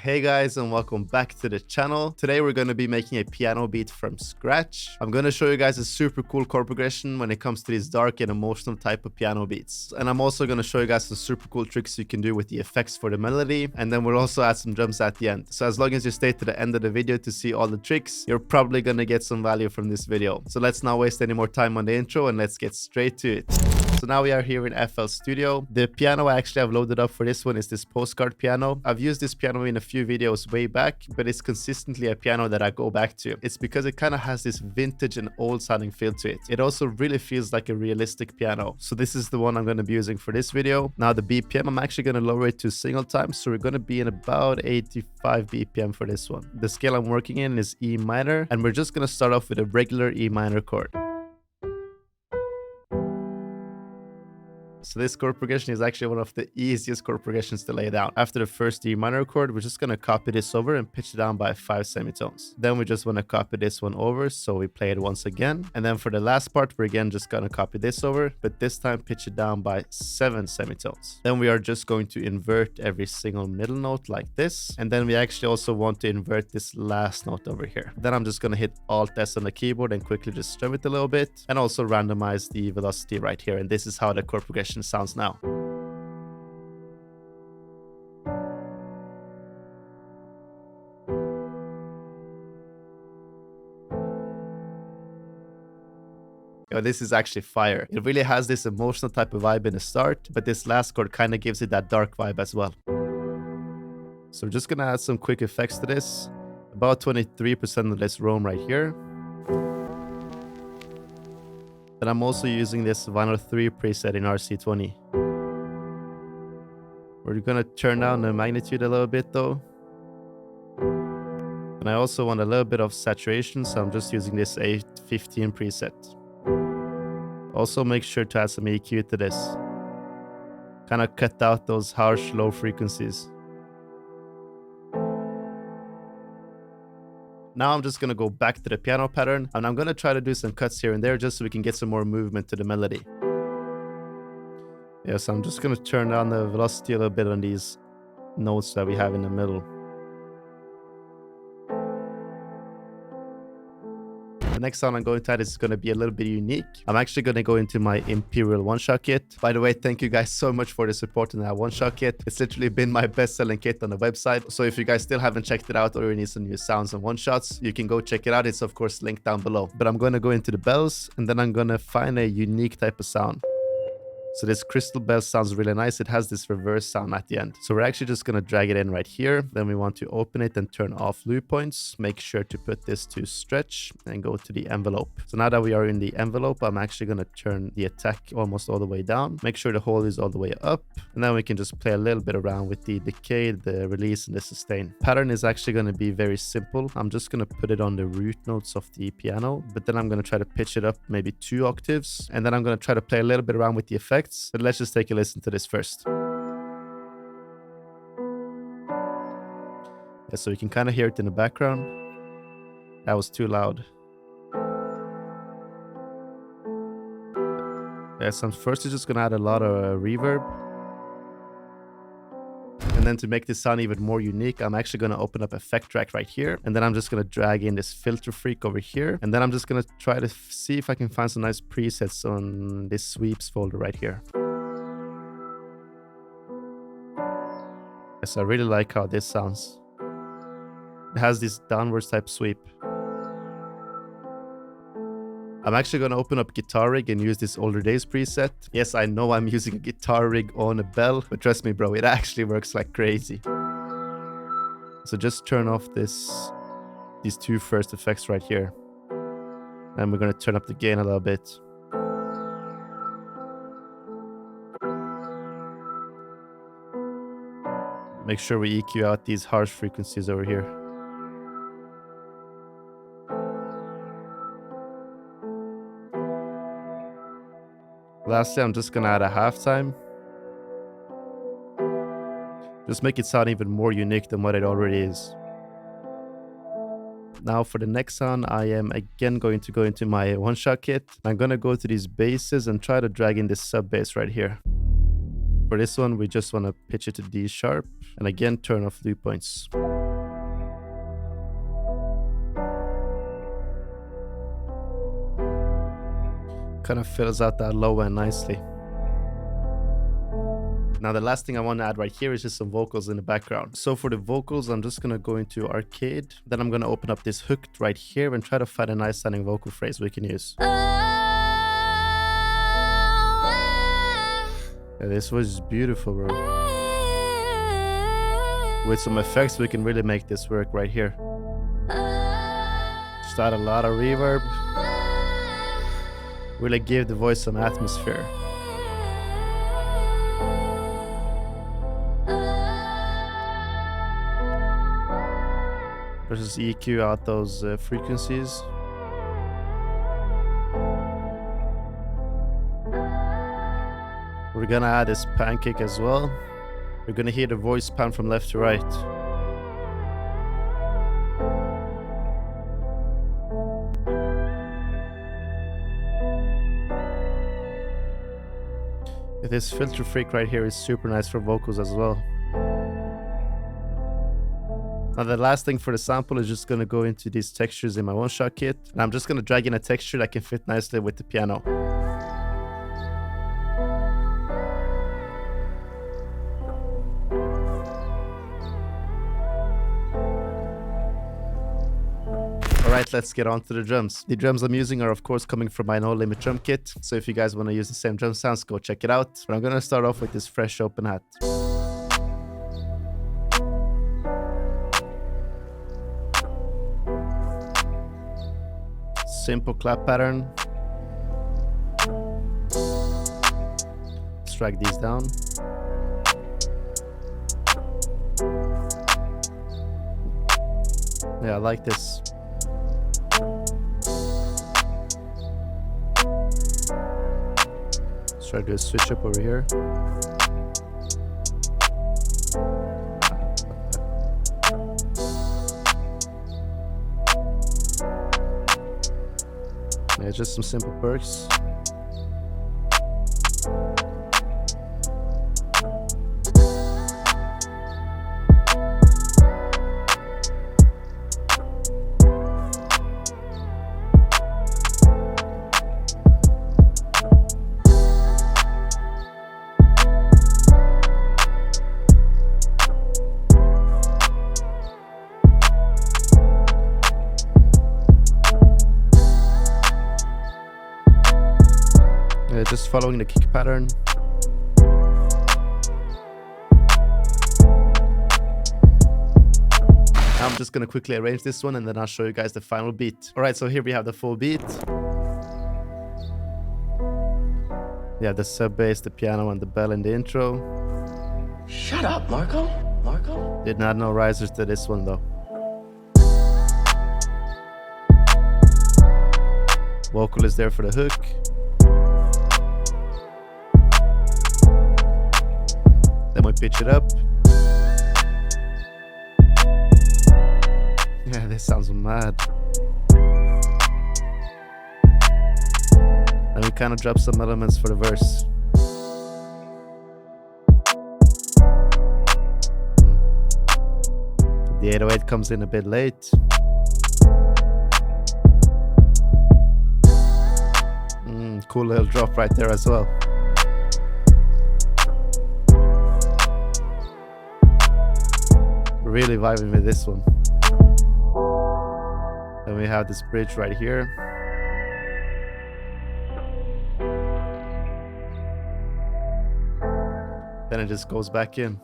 Hey guys, and welcome back to the channel. Today we're going to be making a piano beat from scratch. I'm going to show you guys a super cool chord progression when it comes to these dark and emotional type of piano beats. And I'm also going to show you guys some super cool tricks you can do with the effects for the melody. And then we'll also add some drums at the end. So as long as you stay to the end of the video to see all the tricks, you're probably going to get some value from this video. So let's not waste any more time on the intro and let's get straight to it. So now we are here in FL Studio. The piano I actually have loaded up for this one is this postcard piano. I've used this piano in a few videos way back, but it's consistently a piano that I go back to. It's because it kind of has this vintage and old sounding feel to it. It also really feels like a realistic piano. So this is the one I'm going to be using for this video. Now the BPM, I'm actually going to lower it to single time. So we're going to be in about 85 BPM for this one. The scale I'm working in is E minor, and we're just going to start off with a regular E minor chord. So this chord progression is actually one of the easiest chord progressions to lay down. After the first E minor chord, we're just going to copy this over and pitch it down by 5 semitones. Then we just want to copy this one over, so we play it once again. And then for the last part, we're again just going to copy this over, but this time pitch it down by 7 semitones. Then we are just going to invert every single middle note like this. And then we actually also want to invert this last note over here. Then I'm just going to hit Alt S on the keyboard and quickly just strum it a little bit and also randomize the velocity right here. And this is how the chord progression sounds now. Yo, this is actually fire. It really has this emotional type of vibe in the start, but this last chord kind of gives it that dark vibe as well. So we're just gonna add some quick effects to this. About 23% of this roam right here. And I'm also using this Vinyl 3 preset in RC20. We're gonna turn down the magnitude a little bit though. And I also want a little bit of saturation, so I'm just using this 815 preset. Also make sure to add some EQ to this. Kind of cut out those harsh low frequencies. Now I'm just going to go back to the piano pattern, and I'm going to try to do some cuts here and there just so we can get some more movement to the melody. Yeah, so I'm just going to turn down the velocity a little bit on these notes that we have in the middle. The next sound I'm going to add is going to be a little bit unique. I'm actually going to go into my Imperial one-shot kit. By the way, thank you guys so much for the support in that one-shot kit. It's literally been my best-selling kit on the website. So if you guys still haven't checked it out or you need some new sounds and one-shots, you can go check it out. It's of course linked down below. But I'm going to go into the bells, and then I'm going to find a unique type of sound. So this crystal bell sounds really nice. It has this reverse sound at the end. So we're actually just going to drag it in right here. Then we want to open it and turn off loop points. Make sure to put this to stretch and go to the envelope. So now that we are in the envelope, I'm actually going to turn the attack almost all the way down. Make sure the hold is all the way up. And then we can just play a little bit around with the decay, the release, and the sustain. Pattern is actually going to be very simple. I'm just going to put it on the root notes of the piano, but then I'm going to try to pitch it up maybe 2 octaves. And then I'm going to try to play a little bit around with the effects. But let's just take a listen to this first. Yeah, so you can kind of hear it in the background. That was too loud. Yeah, so I'm first just gonna add a lot of reverb. And then to make this sound even more unique, I'm actually going to open up Effect Track right here. And then I'm just going to drag in this Filter Freak over here. And then I'm just going to try to see if I can find some nice presets on this sweeps folder right here. Yes, I really like how this sounds. It has this downwards type sweep. I'm actually going to open up Guitar Rig and use this Older Days preset. Yes, I know I'm using a guitar rig on a bell, but trust me, bro, it actually works like crazy. So just turn off these 2 first effects right here. And we're going to turn up the gain a little bit. Make sure we EQ out these harsh frequencies over here. Lastly, I'm just going to add a halftime. Just make it sound even more unique than what it already is. Now for the next sound, I am again going to go into my one-shot kit. I'm going to go to these basses and try to drag in this sub bass right here. For this one, we just want to pitch it to D sharp. And again, turn off loop points. Kind of fills out that low end nicely. Now the last thing I want to add right here is just some vocals in the background. So for the vocals, I'm just going to go into arcade. Then I'm going to open up this hook right here and try to find a nice sounding vocal phrase we can use. Yeah, this was beautiful, bro. With some effects, we can really make this work right here. Just add a lot of reverb. Really give the voice some atmosphere. Let's just EQ out those frequencies. We're gonna add this pancake as well. We're gonna hear the voice pan from left to right. This filter freak right here is super nice for vocals as well. Now the last thing for the sample is just gonna go into these textures in my one-shot kit. And I'm just gonna drag in a texture that can fit nicely with the piano. Alright, let's get on to the drums. The drums I'm using are of course coming from my No Limit drum kit. So if you guys want to use the same drum sounds, go check it out. But I'm gonna start off with this fresh open hat. Simple clap pattern. Let's drag these down. Yeah, I like this. Let's try to do a switch up over here. Yeah, just some simple perks. Just following the kick pattern. I'm just gonna quickly arrange this one and then I'll show you guys the final beat. Alright, so here we have the full beat. Yeah, the sub bass, the piano, and the bell in the intro. Shut up, Marco. Marco? Did not know risers to this one though. Vocal is there for the hook. Then we pitch it up. Yeah, this sounds mad. And we kind of drop some elements for the verse. The 808 comes in a bit late. Cool little drop right there as well. Really vibing with this one. Then we have this bridge right here. Then it just goes back in.